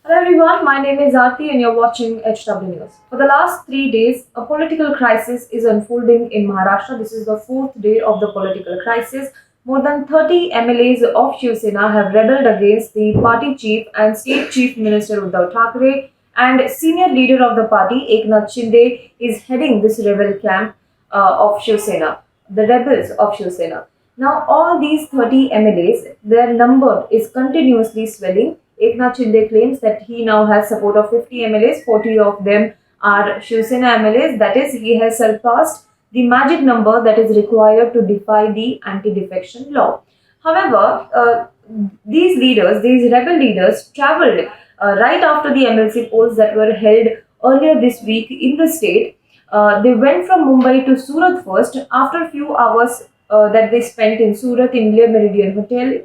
Hello everyone, my name is Aarti and you're watching HW News. For the last 3 days, a political crisis is unfolding in Maharashtra. This is the fourth day of the political crisis. More than 30 MLAs of Shivsena have rebelled against the party chief and state chief minister Uddhav Thackeray, and senior leader of the party Eknath Shinde is heading this rebel camp of Shivsena, the rebels of Shivsena. Now all these 30 MLAs, their number is continuously swelling. Eknath Shinde claims that he now has support of 50 MLAs, 40 of them are Shivsena MLAs. That is, he has surpassed the magic number that is required to defy the anti-defection law. However, these rebel leaders travelled right after the MLC polls that were held earlier this week in the state. They went from Mumbai to Surat first. After a few hours that they spent in Surat in Le Meridian Hotel,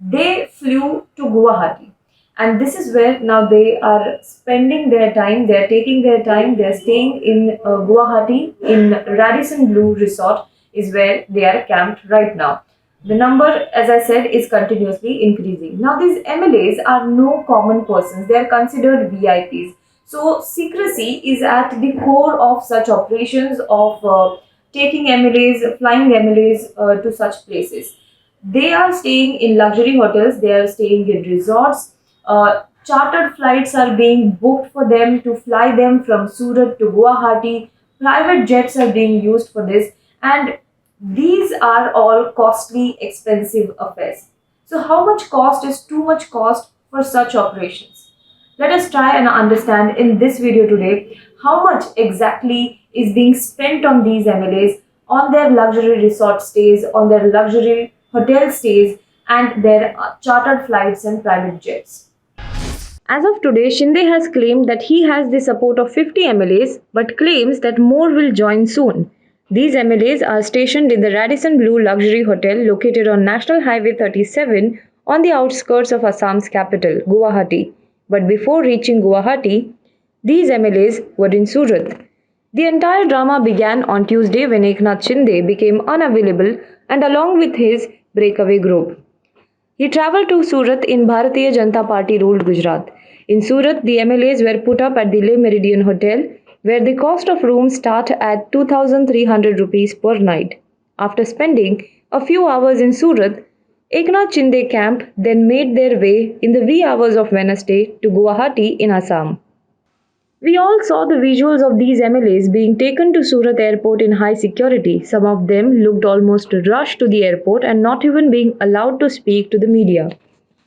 they flew to Guwahati, and this is where now they are spending their time. They are taking their time. They are staying in Guwahati in Radisson Blue Resort is where they are camped right now. The number, as I said, is continuously increasing. Now these MLAs are no common persons. They are considered VIPs. So secrecy is at the core of such operations of taking MLAs, flying MLAs to such places. They are staying in luxury hotels. They are staying in resorts. Chartered flights are being booked for them to fly them from Surat to Guwahati. Private jets are being used for this, and these are all costly, expensive affairs. So, how much cost is too much cost for such operations? Let us try and understand in this video today how much exactly is being spent on these MLAs, on their luxury resort stays, on their luxury hotel stays, and their chartered flights and private jets. As of today, Shinde has claimed that he has the support of 50 MLAs but claims that more will join soon. These MLAs are stationed in the Radisson Blue Luxury Hotel located on National Highway 37 on the outskirts of Assam's capital, Guwahati. But before reaching Guwahati, these MLAs were in Surat. The entire drama began on Tuesday when Eknath Shinde became unavailable and along with his breakaway group. He travelled to Surat in Bharatiya Janata Party ruled Gujarat. In Surat, the MLAs were put up at the Le Meridian Hotel, where the cost of rooms start at 2,300 rupees per night. After spending a few hours in Surat, Eknath Shinde camp then made their way in the wee hours of Wednesday to Guwahati in Assam. We all saw the visuals of these MLAs being taken to Surat airport in high security. Some of them looked almost rushed to the airport and not even being allowed to speak to the media.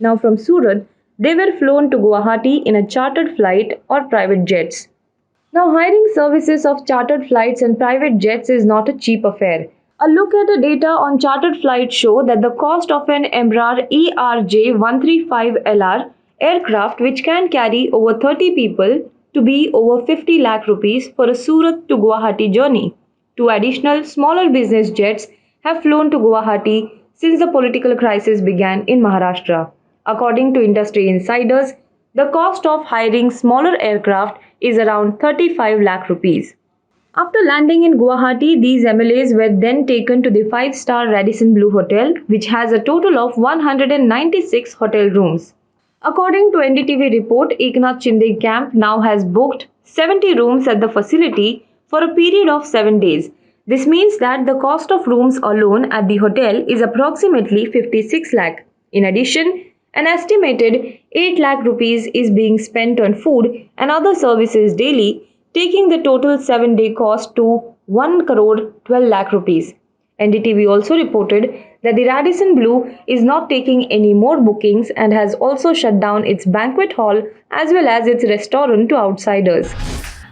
Now from Surat, they were flown to Guwahati in a chartered flight or private jets. Now hiring services of chartered flights and private jets is not a cheap affair. A look at the data on chartered flights show that the cost of an Embraer ERJ135LR aircraft, which can carry over 30 people, to be over 50 lakh rupees for a Surat to Guwahati journey. Two additional smaller business jets have flown to Guwahati since the political crisis began in Maharashtra. According to industry insiders, the cost of hiring smaller aircraft is around 35 lakh rupees. After landing in Guwahati, these MLAs were then taken to the 5-star Radisson Blue Hotel, which has a total of 196 hotel rooms. According to NDTV report, Eknath Shinde camp now has booked 70 rooms at the facility for a period of 7 days. This means that the cost of rooms alone at the hotel is approximately 56 lakh. In addition, an estimated 8 lakh rupees is being spent on food and other services daily, taking the total 7-day cost to 1 crore 12 lakh rupees. NDTV also reported that the Radisson Blue is not taking any more bookings and has also shut down its banquet hall as well as its restaurant to outsiders.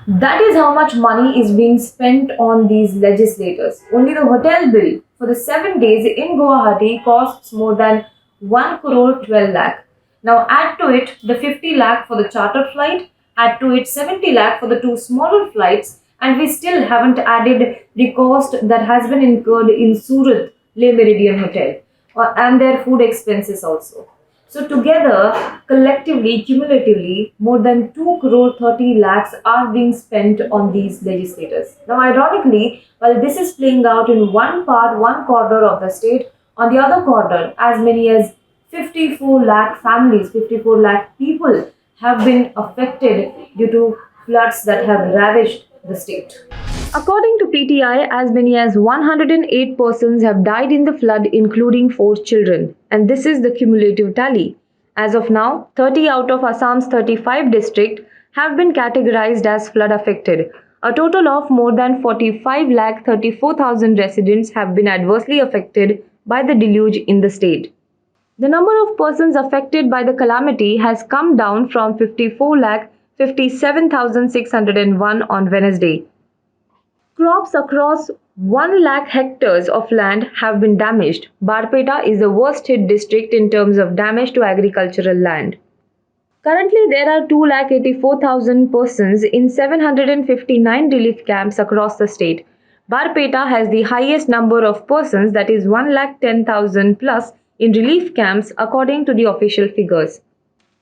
That is how much money is being spent on these legislators. Only the hotel bill for the 7 days in Guwahati costs more than 1 crore 12 lakh. Now add to it the 50 lakh for the charter flight, add to it 70 lakh for the two smaller flights, and we still haven't added the cost that has been incurred in Surat Le Meridian Hotel and their food expenses also. So together, collectively, cumulatively, more than 2 crore 30 lakhs are being spent on these legislators. Now ironically, while this is playing out in one part, one corner of the state, on the other corner, as many as 54 lakh families, 54 lakh people have been affected due to floods that have ravaged the state. According to PTI, as many as 108 persons have died in the flood, including 4 children, and this is the cumulative tally. As of now, 30 out of Assam's 35 districts have been categorized as flood affected. A total of more than 45,34,000 residents have been adversely affected by the deluge in the state. The number of persons affected by the calamity has come down from 54,57,601 on Wednesday. Crops across 1 lakh hectares of land have been damaged. Barpeta is the worst hit district in terms of damage to agricultural land. Currently, there are 2,84,000 persons in 759 relief camps across the state. Barpeta has the highest number of persons, that is 1,10,000 plus, in relief camps according to the official figures.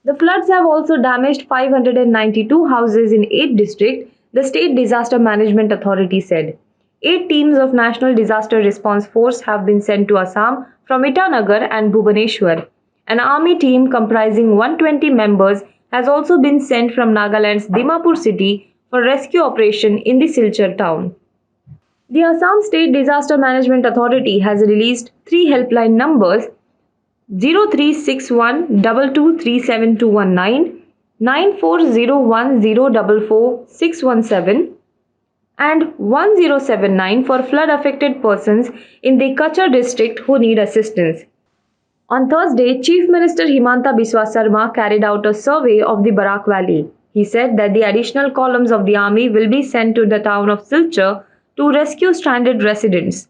The floods have also damaged 592 houses in 8 districts, the State Disaster Management Authority said. 8 teams of National Disaster Response Force have been sent to Assam from Itanagar and Bhubaneswar. An army team comprising 120 members has also been sent from Nagaland's Dimapur city for rescue operation in the Silchar town. The Assam State Disaster Management Authority has released 3 helpline numbers: 0361 2237 9401044617 and 1079 for flood affected persons in the Kachar district who need assistance. On Thursday, Chief Minister Himanta Biswa Sarma carried out a survey of the Barak Valley. He said that the additional columns of the army will be sent to the town of Silchar to rescue stranded residents.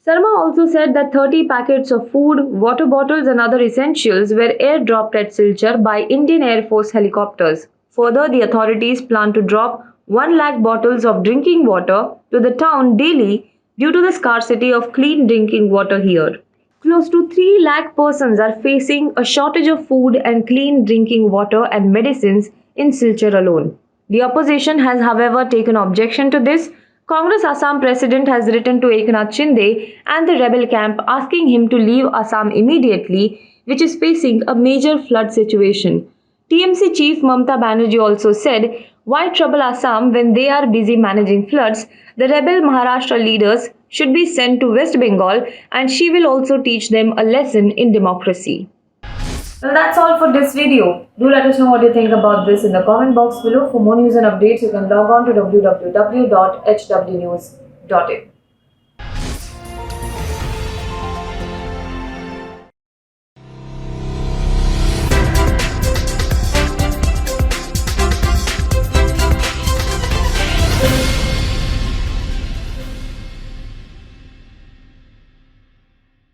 Sarma also said that 30 packets of food, water bottles and other essentials were airdropped at Silchar by Indian Air Force helicopters. Further, the authorities plan to drop 1 lakh bottles of drinking water to the town daily due to the scarcity of clean drinking water here. Close to 3 lakh persons are facing a shortage of food and clean drinking water and medicines in Silchar alone. The opposition has, however, taken objection to this. Congress Assam president has written to Eknath Shinde and the rebel camp asking him to leave Assam immediately, which is facing a major flood situation. TMC chief Mamata Banerjee also said, "Why trouble Assam when they are busy managing floods? The rebel Maharashtra leaders should be sent to West Bengal and she will also teach them a lesson in democracy." Well, that's all for this video. Do let us know what you think about this in the comment box below. For more news and updates, you can log on to www.hwnews.in.